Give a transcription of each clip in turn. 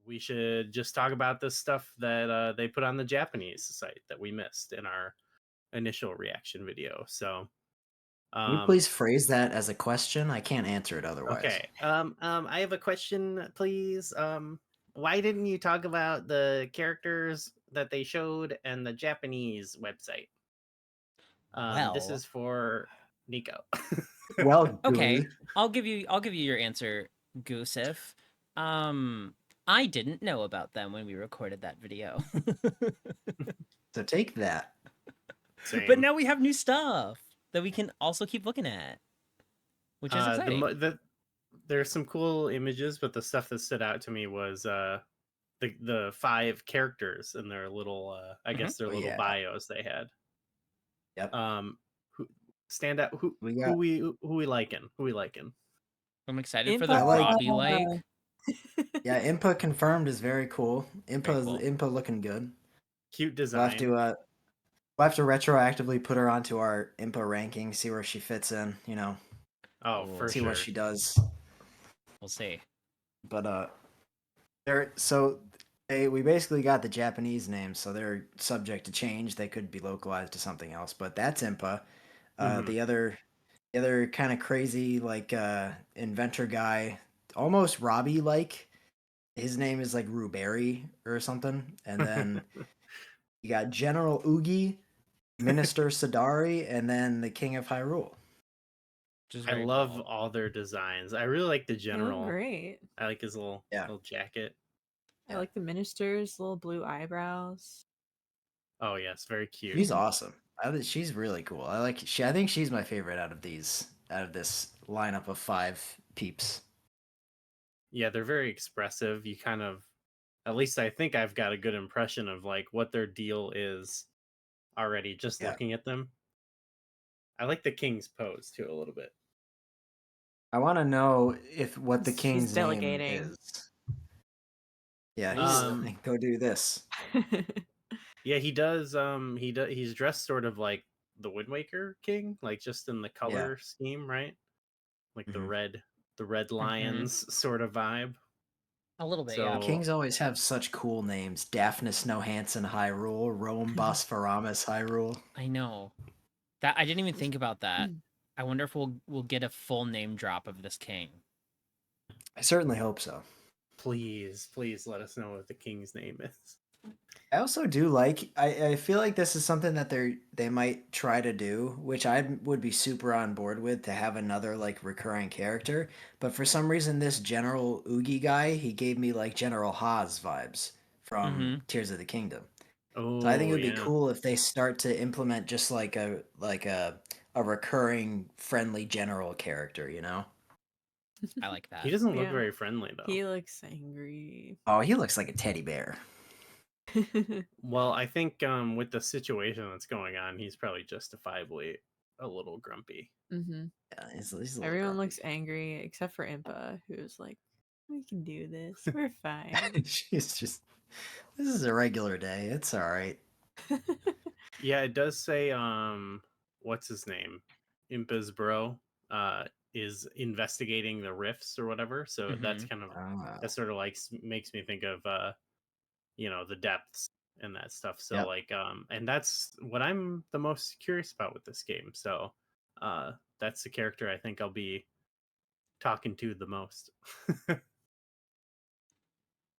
we should just talk about the stuff that they put on the Japanese site that we missed in our initial reaction video. So, Can you um, please phrase that as a question? I can't answer it otherwise. okay. I have a question, please. Why didn't you talk about the characters that they showed and the Japanese website? This Well, is for Nico. Well, okay. good. I'll give you your answer, Goosef. I didn't know about them when we recorded that video. So take that. But Same. now we have new stuff that we can also keep looking at, which is exciting. There's some cool images, but the stuff that stood out to me was the five characters and their little I Mhm. guess their Oh little yeah. bios they had. Yep. Who stand out? We got. Who we liking? Who we liking? I'm excited for the I like. Robbie like. Yeah, Impa confirmed is very cool. Very cool. Impa looking good. Cute We'll have design. to retroactively put her onto our Impa ranking, see where she fits in. You know, Oh, Ooh. for see sure. what she does. We'll see. But we basically got the Japanese names, so they're subject to change. They could be localized to something else, but that's Impa. Mhm. The other kind of crazy like inventor guy, almost Robbie like. His name is like Ruberry or something, and then you got General Oogie, Minister Sadari, and then the King of Hyrule. Which is I very love cool. all their designs. I really like the They look general. great. I like his little jacket. I like the minister's little blue eyebrows. Oh yes, very cute. She's awesome. She's really cool. I think she's my favorite out of this lineup of 5 peeps. Yeah, they're very expressive. You kind of, at least I think I've got a good impression of like what their deal is already just Yeah. looking at them. I like the king's pose too a little bit. I want to know what the He's king's name delegating. is. Yeah, Um, go do this. Yeah, he does. He's dressed sort of like the Wind Waker king, like just in the color scheme, right? Like Mhm. the red lions sort of vibe. A little bit, So yeah. Kings always have such cool names. Daphne Snow Hansen Hyrule, Rome Bosphorus Hyrule. I know. That I didn't even think about that. I wonder if we'll get a full name drop of this king. I certainly hope so. please let us know what the king's name is. I also do like. I feel like this is something that they might try to do, which I would be super on board with, to have another like recurring character. But for some reason, this General Oogie guy, he gave me like General Haas vibes from Tears of the Kingdom. So I think it Oh would be yeah. cool if they start to implement just like a recurring friendly general character. You know? I like that. He doesn't look Yeah. very friendly though. He looks angry. Oh, he looks like a teddy bear. Well, I think with the situation that's going on, he's probably justifiably a little grumpy. Mm-hmm. Yeah, he's a little Everyone grumpy. looks angry except for Impa, who's like, "We can do this. We're fine." She's just. This is a regular day. It's all right. Yeah, it does say what's his name? Impa's bro is investigating the rifts or whatever. So that's kind of that sort of like makes me think of the depths and that stuff. So like and that's what I'm the most curious about with this game. So that's the character I think I'll be talking to the most.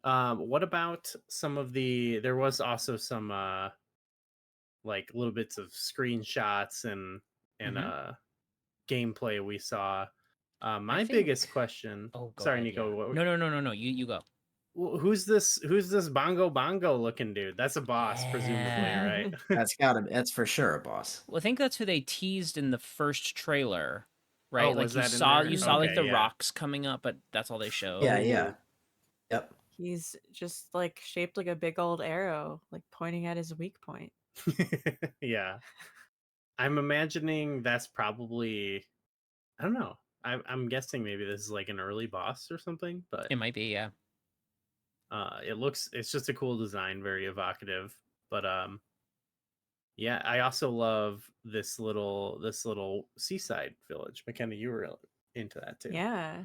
What about some of there was also some like little bits of screenshots and gameplay we saw. My biggest question. Oh, go Sorry, ahead, Nico. yeah. No. You go. Who's this bongo looking dude? That's a boss, presumably, right? That's for sure a boss. Well, I think that's who they teased in the first trailer, right? Oh, Like was you that in saw there? like Okay, the yeah. rocks coming up, but that's all they showed. Yeah. Yep. He's just like shaped like a big old arrow, like pointing at his weak point. Yeah. I'm imagining that's probably, I don't know. I'm guessing maybe this is like an early boss or something, but It might be, yeah. it's just a cool design, very evocative. But yeah, I also love this little seaside village. McKenna, you were into that too. Yeah,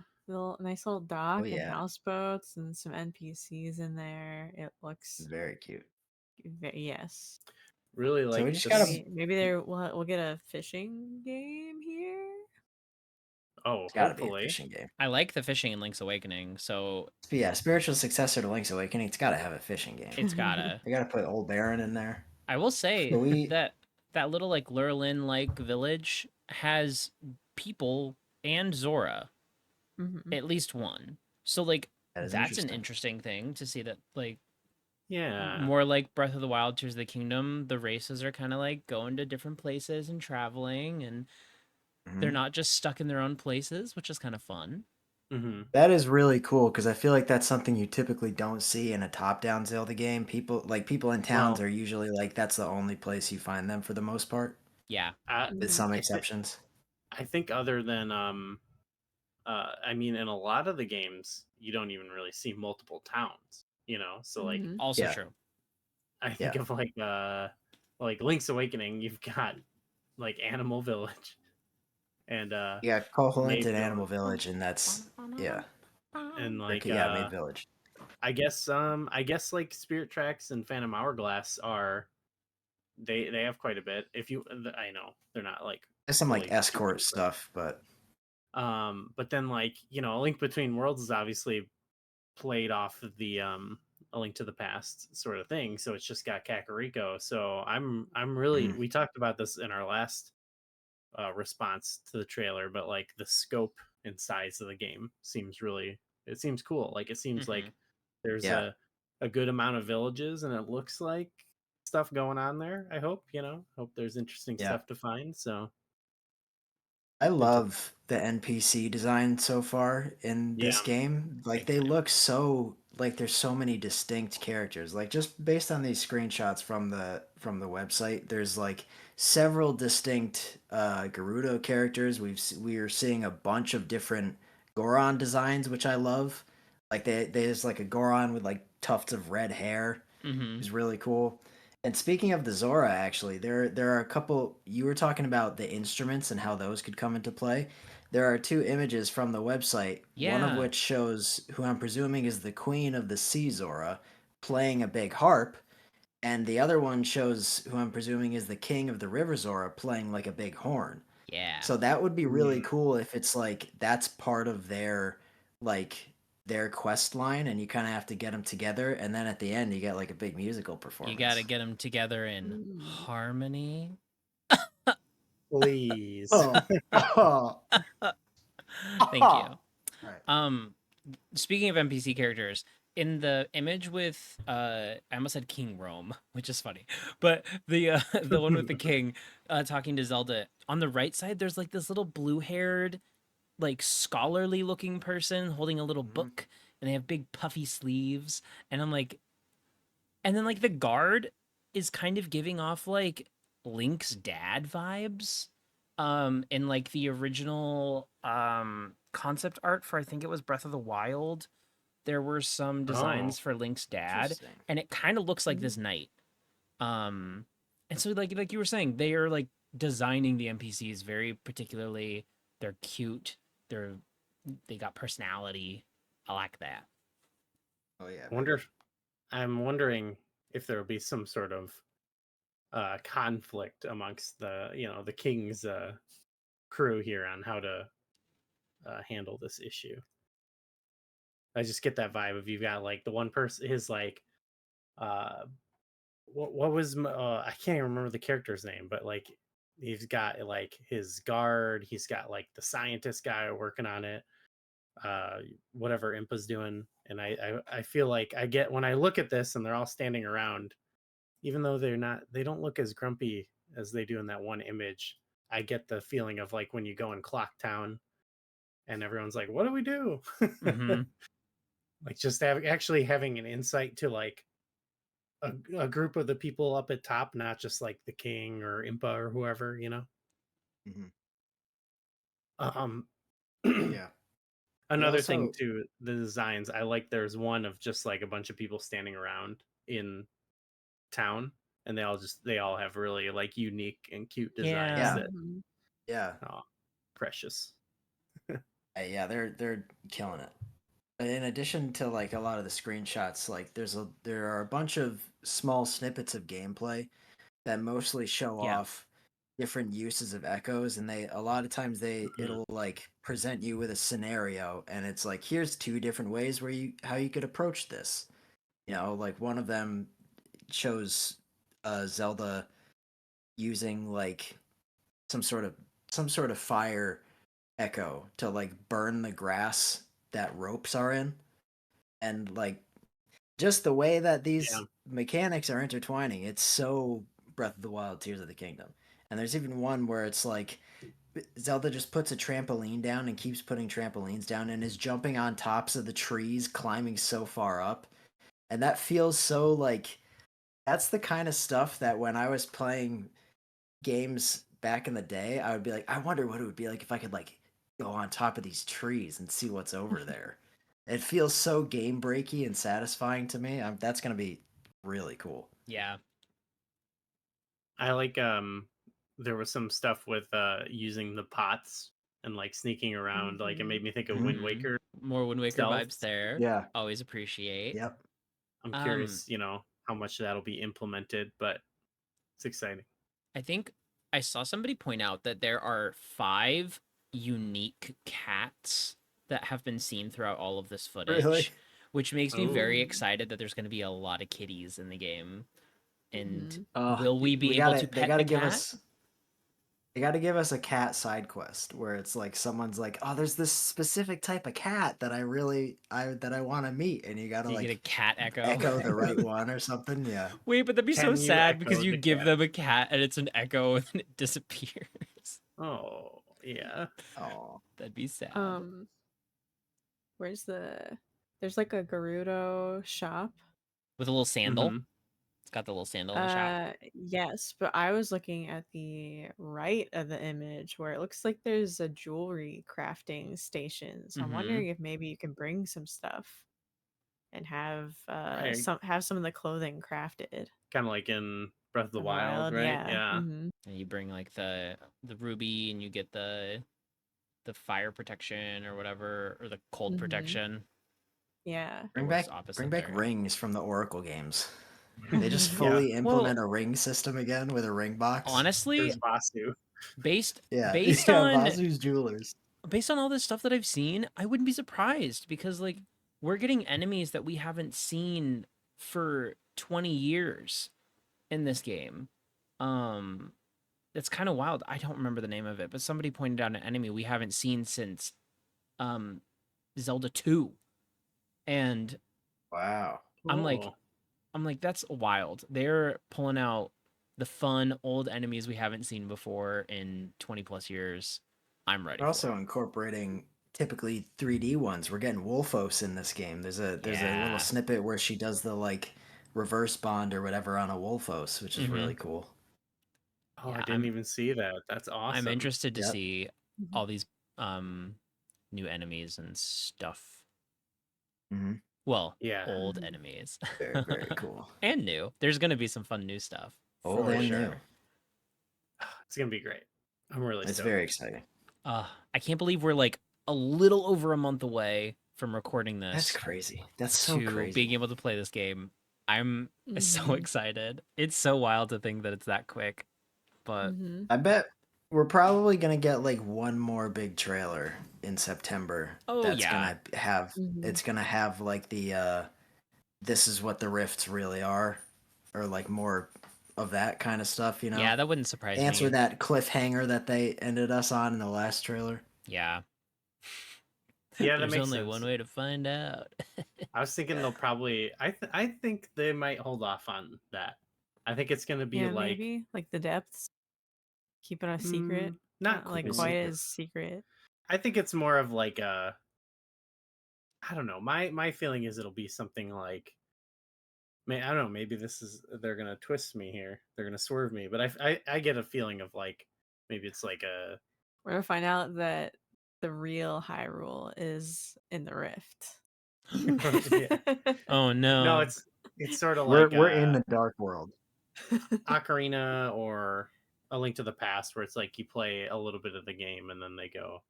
nice little dock and yeah. houseboats and some NPCs in there. It looks Very cute. yes. Really So we like just this. gotta Maybe there we'll get a fishing game here. Oh, it's gotta be a hopefully. fishing game. I like the fishing in Link's Awakening, so But yeah, spiritual successor to Link's Awakening, it's gotta have a fishing game. it's gotta. They gotta put Old Baron in there. I will say So we that that little like Lurlin like village has people and Zora, Mhm. at least one. So like that is that's an interesting. interesting thing to see that like Yeah. more like Breath of the Wild, Tears of the Kingdom, the races are kind of like going to different places and traveling, and they're Mhm. not just stuck in their own places, which is kind of fun. Mm-hmm. That is really cool because I feel like that's something you typically don't see in a top-down Zelda game. People in towns Well, are usually like that's the only place you find them for the most part, Yeah. with Mhm. some I think exceptions. I think other than I mean, in a lot of the games, you don't even really see multiple towns. So like Mhm. Also Yeah, true. I think yeah. of like Link's Awakening, you've got like Animal Village and You got Koholint Maid and Animal Village Village, and that's yeah, and or like yeah, Maid Village. I guess like Spirit Tracks and Phantom Hourglass are they have quite a bit. I know they're not like There's some like fully super escort duper. stuff, but But then like, A Link Between Worlds is obviously played off of the A Link to the Past sort of thing. So it's just got Kakariko. So I'm really mhm, we talked about this in our last response to the trailer, but like the scope and size of the game it seems cool. Like it seems Hmm. like there's yeah, a good amount of villages and it looks like stuff going on there. I hope, hope there's interesting yeah. stuff to find. So I good to love the NPC design so far in yeah, this game. Like big they time. look so like there's so many distinct characters. Like just based on these screenshots from the website, there's like several distinct Gerudo characters. We are seeing a bunch of different Goron designs, which I love. Like there's like a Goron with like tufts of red hair, Hmm. is really cool. And speaking of the Zora, actually, there are a couple. You were talking about the instruments and how those could come into play. There are two images from the website. One of Yeah. which shows who I'm presuming is the Queen of the Sea Zora playing a big harp, and the other one shows who I'm presuming is the King of the River Zora playing like a big horn. Yeah. So that would be really Mm. cool if it's like that's part of like their quest line, and you kind of have to get them together, and then at the end you get like a big musical You got to performance. get them together in Mm. harmony. Please. Oh, oh, Thank you. oh. All right. Um Speaking of NPC characters, in the image with I almost said King Rome, which is funny. But the one with the king talking to Zelda, on the right side there's like this little blue-haired like scholarly looking person holding a little Mhm. book, and they have big puffy sleeves, and I'm like, and then like the guard is kind of giving off like Link's dad vibes. In like the original concept art for, I think it was Breath of the Wild, there were some Oh, designs for Link's dad, Interesting. and it kind of looks like this knight. Um and so like you were saying, they are like designing the NPCs very particularly. They're cute. They're they got personality. I like that. Oh yeah, I very. wonder I'm wondering if there will be some sort of conflict amongst the king's crew here on how to handle this issue. I just get that vibe of you've got like the one person his like uh what was I can't even remember the character's name, but like he's got like his guard, he's got like the scientist guy working on it, uh whatever Impa's doing, and I feel like I get when I look at this and they're all standing around, even though they don't look as grumpy as they do in that one image. I get the feeling of like when you go in Clock Town and everyone's like, "What do we do?" Mm-hmm. Like just actually having an insight to like a group of the people up at top, not just like the king or Impa or whoever. Hmm. Um, Yeah. It another thing also. too, the designs. I like there's one of just like a bunch of people standing around in town, and they all have really like unique and cute designs Yeah. Yeah. that Mhm. Yeah. oh precious. Yeah, they're killing it. In addition to like a lot of the screenshots, like there are a bunch of small snippets of gameplay that mostly show Yeah. off different uses of echoes, and they a lot of times it'll like present you with a scenario, and it's like here's two different ways where how you could approach this. Like one of them shows Zelda using like some sort of fire echo to like burn the grass that ropes are in, and like just the way that these mechanics are intertwining, it's so Breath of the Wild, Tears of the Kingdom. And there's even one where it's like Zelda just puts a trampoline down and keeps putting trampolines down and is jumping on tops of the trees, climbing so far up. And that feels so like that's the kind of stuff that when I was playing games back in the day, I would be like, I wonder what it would be like if I could like go on top of these trees and see what's over there. It feels so game breaky and satisfying to me. That's gonna be really cool. Yeah. I like there was some stuff with using the pots and like sneaking around. Like it made me think of Wind Waker. More Wind Waker stealth. vibes there. Yeah. Always appreciate. Yep. I'm curious, how much that'll be implemented, but it's exciting. I think I saw somebody point out that there are 5 unique cats that have been seen throughout all of this footage, Really? which makes me very excited that there's going to be a lot of kitties in the game. And will we be able to pet the cat? They got to give us a cat side quest where it's like someone's like, "Oh, there's this specific type of cat that I want to meet," and you got to like get a cat echo the right one or something. Yeah. Wait, but that'd be so sad because you give them a cat and it's an echo and it disappears. Oh, yeah. Oh, that'd be sad. There's like a Gerudo shop with a little sandal. It's got the little sandal in the shop. Yes, but I was looking at the right of the image where it looks like there's a jewelry crafting station. So I'm wondering if maybe you can bring some stuff and have some of the clothing crafted. Kind of like in Breath of the Wild, right? Yeah. And you bring like the ruby and you get the fire protection or whatever, or the cold protection. Yeah. Bring back rings from the Oracle games. They just fully implement a ring system again with a ring box. Honestly, Vasu. based on Vasu's Jewelers. Based on all this stuff that I've seen, I wouldn't be surprised because like we're getting enemies that we haven't seen for 20 years in this game. That's kind of wild. I don't remember the name of it, but somebody pointed out an enemy we haven't seen since Zelda 2. And wow. I'm like, that's wild. They're pulling out the fun old enemies we haven't seen before in 20 plus years. I'm ready. We're also incorporating typically 3D ones. We're getting Wolfos in this game. There's a little snippet where she does the like reverse bond or whatever on a Wolfos, which is really cool. Oh, I didn't even see that. That's awesome. I'm interested to see all these new enemies and stuff. Well, old enemies. Very, very cool. And new. There's going to be some fun new stuff. Old and new. It's going to be great. I'm really stoked. It's very exciting. I can't believe we're like a little over a month away from recording this. That's crazy. That's so crazy. Being able to play this game. I'm so excited. It's so wild to think that it's that quick. But I bet we're probably gonna get like one more big trailer in September. Gonna have it's gonna have like the this is what the rifts really are, or like more of that kind of stuff, Yeah, that wouldn't surprise me. Answer that cliffhanger that they ended us on in the last trailer. Yeah. Yeah, that There's makes only sense. one way to find out. I was thinking they'll probably I think they might hold off on that. I think it's gonna be like maybe like the depths. Keep it a secret. Not like quite as secret. I think it's more of like I don't know. My feeling is it'll be something like I don't know, maybe they're gonna twist me here. They're gonna swerve me, but I get a feeling of like maybe it's like we're gonna find out that the real Hyrule is in the Rift. Oh no. No, it's sort of like we're in the dark world. Ocarina or A Link to the Past, where it's like you play a little bit of the game and then they go,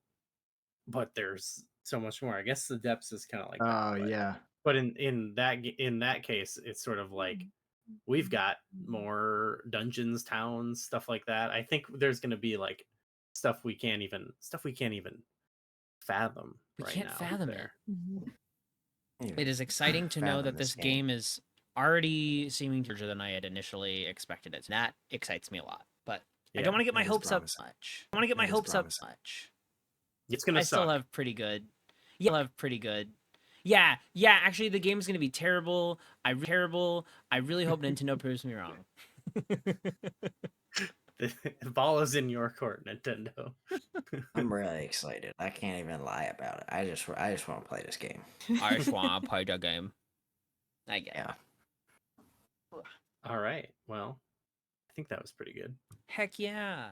but there's so much more. I guess the depths is kind of like that. Oh yeah. But in that case, it's sort of like we've got more dungeons, towns, stuff like that. I think there's going to be like stuff we can't even fathom. We right can't now fathom there. It is exciting to know that this game is already seeming larger than I had initially expected it. That excites me a lot. But I don't want to get my hopes up much. I want to get my hopes up much. It's gonna I suck. still have pretty good. Yeah, I'll have pretty good. Yeah. Actually, the game's gonna be terrible. I really hope Nintendo proves me wrong. The ball is in your court, Nintendo. I'm really excited. I can't even lie about it. I just want to play this game. I just want to play the game. I get it. All right. Well, I think that was pretty good. Heck yeah.